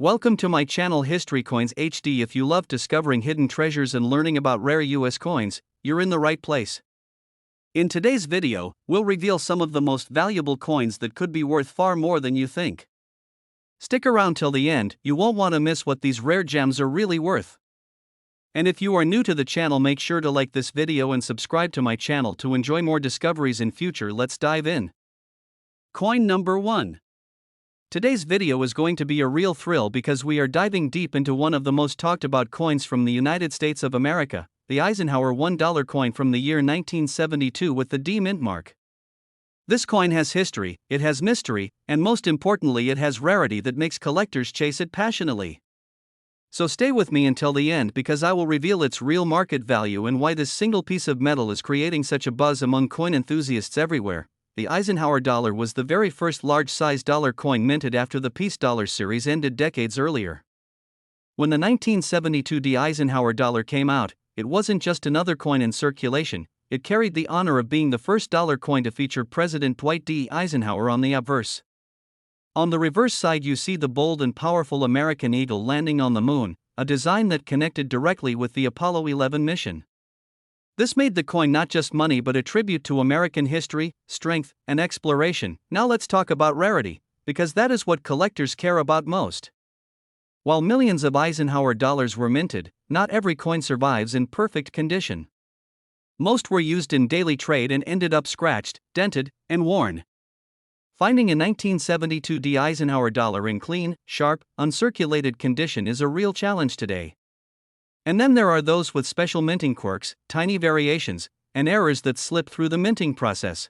Welcome to my channel History Coins HD. If you love discovering hidden treasures and learning about rare US coins, you're in the right place. In today's video, we'll reveal some of the most valuable coins that could be worth far more than you think. Stick around till the end, you won't want to miss what these rare gems are really worth. And if you are new to the channel, make sure to like this video and subscribe to my channel to enjoy more discoveries in future. Let's dive in. Coin number 1. Today's video is going to be a real thrill because we are diving deep into one of the most talked about coins from the United States of America, the Eisenhower $1 coin from the year 1972 with the D mint mark. This coin has history, it has mystery, and most importantly it has rarity that makes collectors chase it passionately. So stay with me until the end because I will reveal its real market value and why this single piece of metal is creating such a buzz among coin enthusiasts everywhere. The Eisenhower dollar was the very first large-size dollar coin minted after the Peace Dollar series ended decades earlier. When the 1972 D Eisenhower dollar came out, it wasn't just another coin in circulation, it carried the honor of being the first dollar coin to feature President Dwight D. Eisenhower on the obverse. On the reverse side you see the bold and powerful American eagle landing on the moon, a design that connected directly with the Apollo 11 mission. This made the coin not just money but a tribute to American history, strength, and exploration. Now let's talk about rarity, because that is what collectors care about most. While millions of Eisenhower dollars were minted, not every coin survives in perfect condition. Most were used in daily trade and ended up scratched, dented, and worn. Finding a 1972 D Eisenhower dollar in clean, sharp, uncirculated condition is a real challenge today. And then there are those with special minting quirks, tiny variations, and errors that slip through the minting process.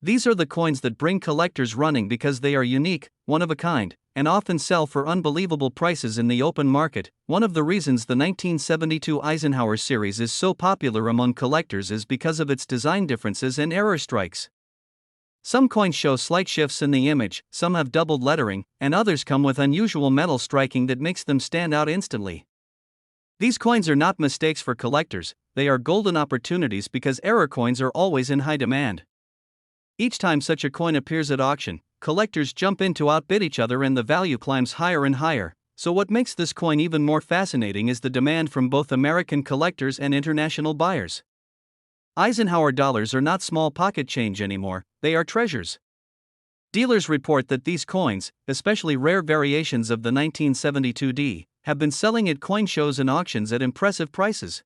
These are the coins that bring collectors running because they are unique, one of a kind, and often sell for unbelievable prices in the open market. One of the reasons the 1972 Eisenhower series is so popular among collectors is because of its design differences and error strikes. Some coins show slight shifts in the image, some have doubled lettering, and others come with unusual metal striking that makes them stand out instantly. These coins are not mistakes for collectors, they are golden opportunities because error coins are always in high demand. Each time such a coin appears at auction, collectors jump in to outbid each other and the value climbs higher and higher. So what makes this coin even more fascinating is the demand from both American collectors and international buyers. Eisenhower dollars are not small pocket change anymore, they are treasures. Dealers report that these coins, especially rare variations of the 1972 D, have been selling at coin shows and auctions at impressive prices.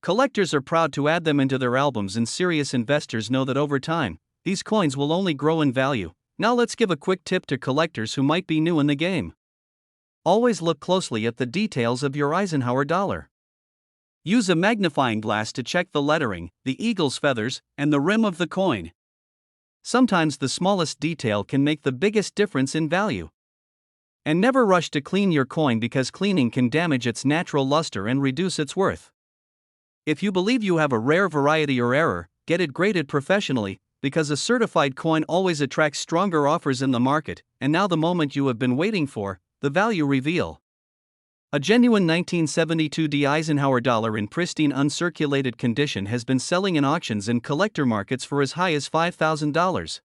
Collectors are proud to add them into their albums, and serious investors know that over time, these coins will only grow in value. Now let's give a quick tip to collectors who might be new in the game. Always look closely at the details of your Eisenhower dollar. Use a magnifying glass to check the lettering, the eagle's feathers, and the rim of the coin. Sometimes the smallest detail can make the biggest difference in value. And never rush to clean your coin because cleaning can damage its natural luster and reduce its worth. If you believe you have a rare variety or error, get it graded professionally, because a certified coin always attracts stronger offers in the market. And now the moment you have been waiting for, the value reveal. A genuine 1972 D Eisenhower dollar in pristine uncirculated condition has been selling in auctions and collector markets for as high as $5,000.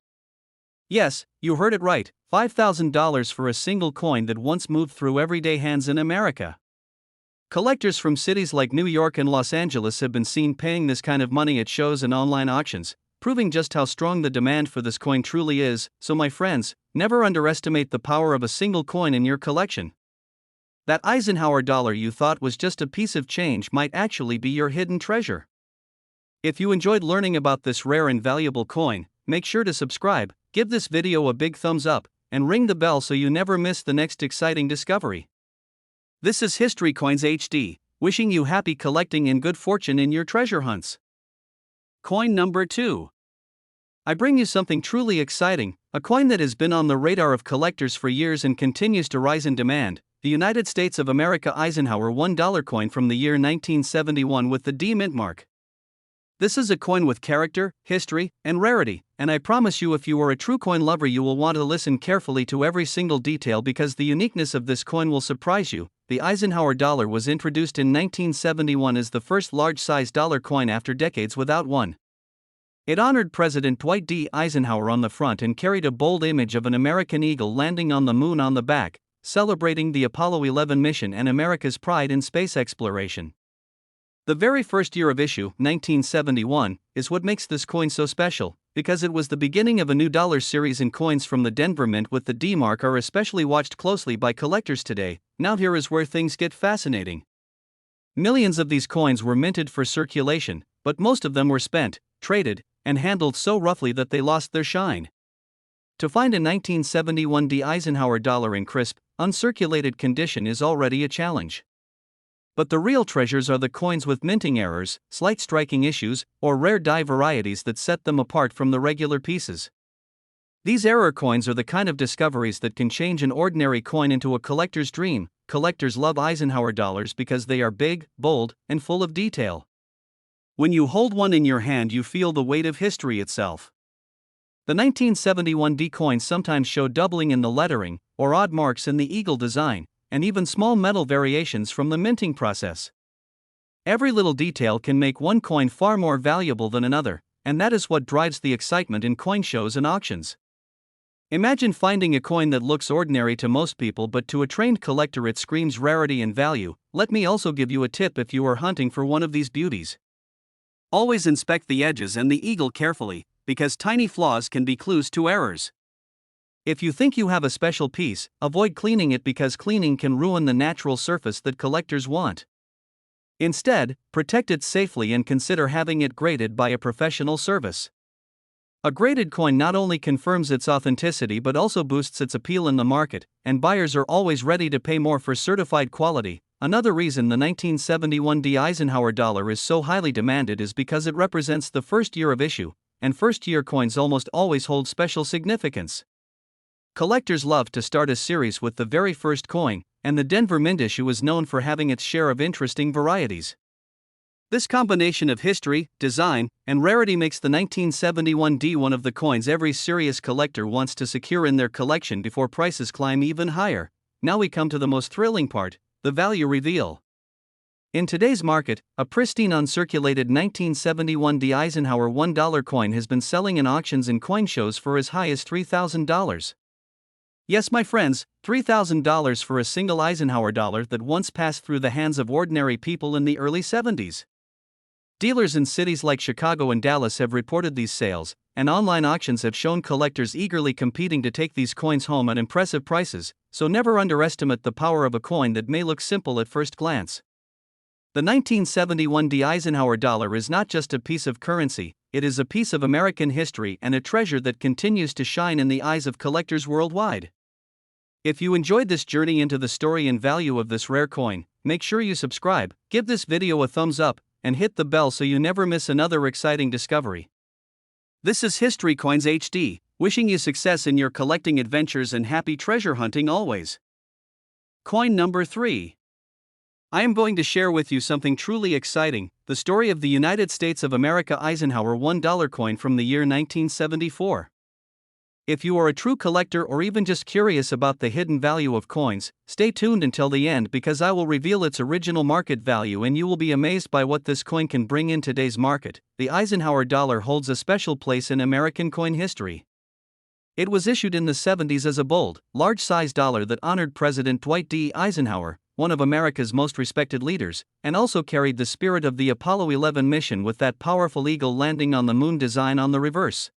Yes, you heard it right, $5,000 for a single coin that once moved through everyday hands in America. Collectors from cities like New York and Los Angeles have been seen paying this kind of money at shows and online auctions, proving just how strong the demand for this coin truly is. So my friends, never underestimate the power of a single coin in your collection. That Eisenhower dollar you thought was just a piece of change might actually be your hidden treasure. If you enjoyed learning about this rare and valuable coin, make sure to subscribe, give this video a big thumbs up, and ring the bell so you never miss the next exciting discovery. This is History Coins HD, wishing you happy collecting and good fortune in your treasure hunts. Coin number 2. I bring you something truly exciting, a coin that has been on the radar of collectors for years and continues to rise in demand, the United States of America Eisenhower $1 coin from the year 1971 with the D mint mark. This is a coin with character, history, and rarity, and I promise you if you are a true coin lover you will want to listen carefully to every single detail because the uniqueness of this coin will surprise you. The Eisenhower dollar was introduced in 1971 as the first large-size dollar coin after decades without one. It honored President Dwight D. Eisenhower on the front and carried a bold image of an American eagle landing on the moon on the back, celebrating the Apollo 11 mission and America's pride in space exploration. The very first year of issue, 1971, is what makes this coin so special, because it was the beginning of a new dollar series, and coins from the Denver Mint with the D mark are especially watched closely by collectors today. Now here is where things get fascinating. Millions of these coins were minted for circulation, but most of them were spent, traded, and handled so roughly that they lost their shine. To find a 1971 D Eisenhower dollar in crisp, uncirculated condition is already a challenge. But the real treasures are the coins with minting errors, slight striking issues, or rare die varieties that set them apart from the regular pieces. These error coins are the kind of discoveries that can change an ordinary coin into a collector's dream. Collectors love Eisenhower dollars because they are big, bold, and full of detail. When you hold one in your hand, you feel the weight of history itself. The 1971 D coins sometimes show doubling in the lettering, or odd marks in the eagle design, and even small metal variations from the minting process. Every little detail can make one coin far more valuable than another, and that is what drives the excitement in coin shows and auctions. Imagine finding a coin that looks ordinary to most people, but to a trained collector it screams rarity and value. Let me also give you a tip if you are hunting for one of these beauties. Always inspect the edges and the eagle carefully, because tiny flaws can be clues to errors. If you think you have a special piece, avoid cleaning it, because cleaning can ruin the natural surface that collectors want. Instead, protect it safely and consider having it graded by a professional service. A graded coin not only confirms its authenticity but also boosts its appeal in the market, and buyers are always ready to pay more for certified quality. Another reason the 1971 D Eisenhower dollar is so highly demanded is because it represents the first year of issue, and first-year coins almost always hold special significance. Collectors love to start a series with the very first coin, and the Denver Mint issue is known for having its share of interesting varieties. This combination of history, design, and rarity makes the 1971 D one of the coins every serious collector wants to secure in their collection before prices climb even higher. Now we come to the most thrilling part, the value reveal. In today's market, a pristine uncirculated 1971 D Eisenhower $1 coin has been selling in auctions and coin shows for as high as $3,000. Yes, my friends, $3,000 for a single Eisenhower dollar that once passed through the hands of ordinary people in the early 70s. Dealers in cities like Chicago and Dallas have reported these sales, and online auctions have shown collectors eagerly competing to take these coins home at impressive prices, so never underestimate the power of a coin that may look simple at first glance. The 1971 D Eisenhower dollar is not just a piece of currency, it is a piece of American history and a treasure that continues to shine in the eyes of collectors worldwide. If you enjoyed this journey into the story and value of this rare coin, make sure you subscribe, give this video a thumbs up, and hit the bell so you never miss another exciting discovery. This is History Coins HD, wishing you success in your collecting adventures and happy treasure hunting always. Coin number 3. I am going to share with you something truly exciting, the story of the United States of America Eisenhower $1 coin from the year 1974. If you are a true collector or even just curious about the hidden value of coins, stay tuned until the end because I will reveal its original market value and you will be amazed by what this coin can bring in today's market. The Eisenhower dollar holds a special place in American coin history. It was issued in the 70s as a bold, large-sized dollar that honored President Dwight D. Eisenhower, one of America's most respected leaders, and also carried the spirit of the Apollo 11 mission with that powerful eagle landing on the moon design on the reverse.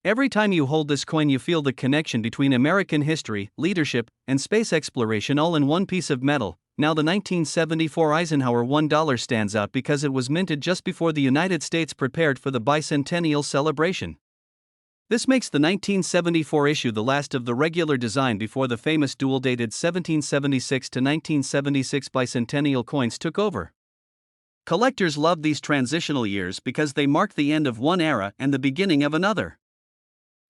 Every time you hold this coin you feel the connection between American history, leadership, and space exploration all in one piece of metal. Now the 1974 Eisenhower $1 stands out because it was minted just before the United States prepared for the bicentennial celebration. This makes the 1974 issue the last of the regular design before the famous dual-dated 1776 to 1976 bicentennial coins took over. Collectors love these transitional years because they mark the end of one era and the beginning of another.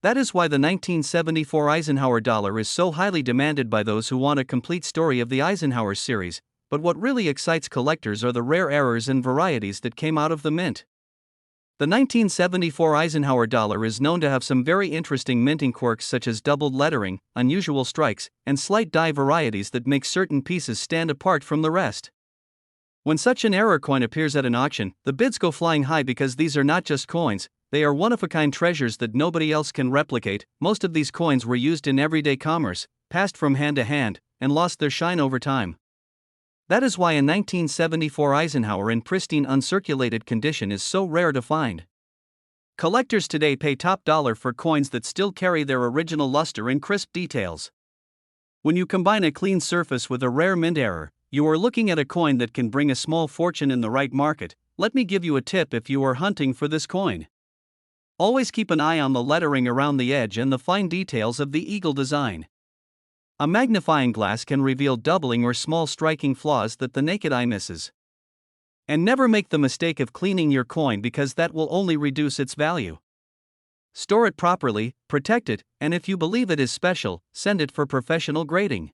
That is why the 1974 Eisenhower dollar is so highly demanded by those who want a complete story of the Eisenhower series, but what really excites collectors are the rare errors and varieties that came out of the mint. The 1974 Eisenhower dollar is known to have some very interesting minting quirks such as doubled lettering, unusual strikes, and slight die varieties that make certain pieces stand apart from the rest. When such an error coin appears at an auction, the bids go flying high because these are not just coins, they are one-of-a-kind treasures that nobody else can replicate. Most of these coins were used in everyday commerce, passed from hand to hand, and lost their shine over time. That is why a 1974 Eisenhower in pristine uncirculated condition is so rare to find. Collectors today pay top dollar for coins that still carry their original luster and crisp details. When you combine a clean surface with a rare mint error, you are looking at a coin that can bring a small fortune in the right market. Let me give you a tip if you are hunting for this coin. Always keep an eye on the lettering around the edge and the fine details of the eagle design. A magnifying glass can reveal doubling or small striking flaws that the naked eye misses. And never make the mistake of cleaning your coin, because that will only reduce its value. Store it properly, protect it, and if you believe it is special, send it for professional grading.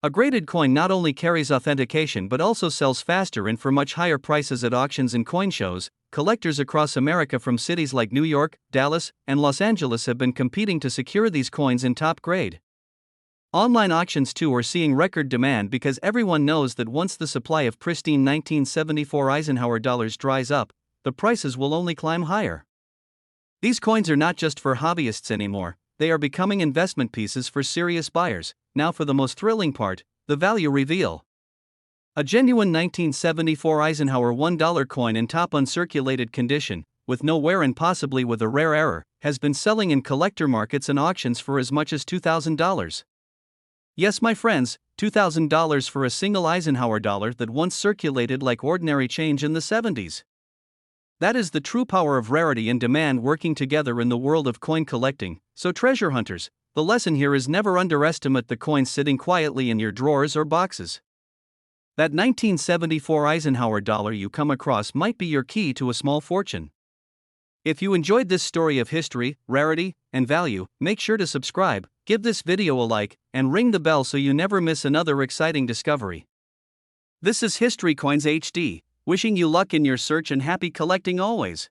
A graded coin not only carries authentication but also sells faster and for much higher prices at auctions and coin shows. Collectors across America from cities like New York, Dallas, and Los Angeles have been competing to secure these coins in top grade. Online auctions too are seeing record demand because everyone knows that once the supply of pristine 1974 Eisenhower dollars dries up, the prices will only climb higher. These coins are not just for hobbyists anymore, they are becoming investment pieces for serious buyers. Now for the most thrilling part, the value reveal. A genuine 1974 Eisenhower $1 coin in top uncirculated condition, with no wear and possibly with a rare error, has been selling in collector markets and auctions for as much as $2,000. Yes, my friends, $2,000 for a single Eisenhower dollar that once circulated like ordinary change in the 70s. That is the true power of rarity and demand working together in the world of coin collecting. So treasure hunters, the lesson here is never underestimate the coins sitting quietly in your drawers or boxes. That 1974 Eisenhower dollar you come across might be your key to a small fortune. If you enjoyed this story of history, rarity, and value, make sure to subscribe, give this video a like, and ring the bell so you never miss another exciting discovery. This is History Coins HD, wishing you luck in your search and happy collecting always.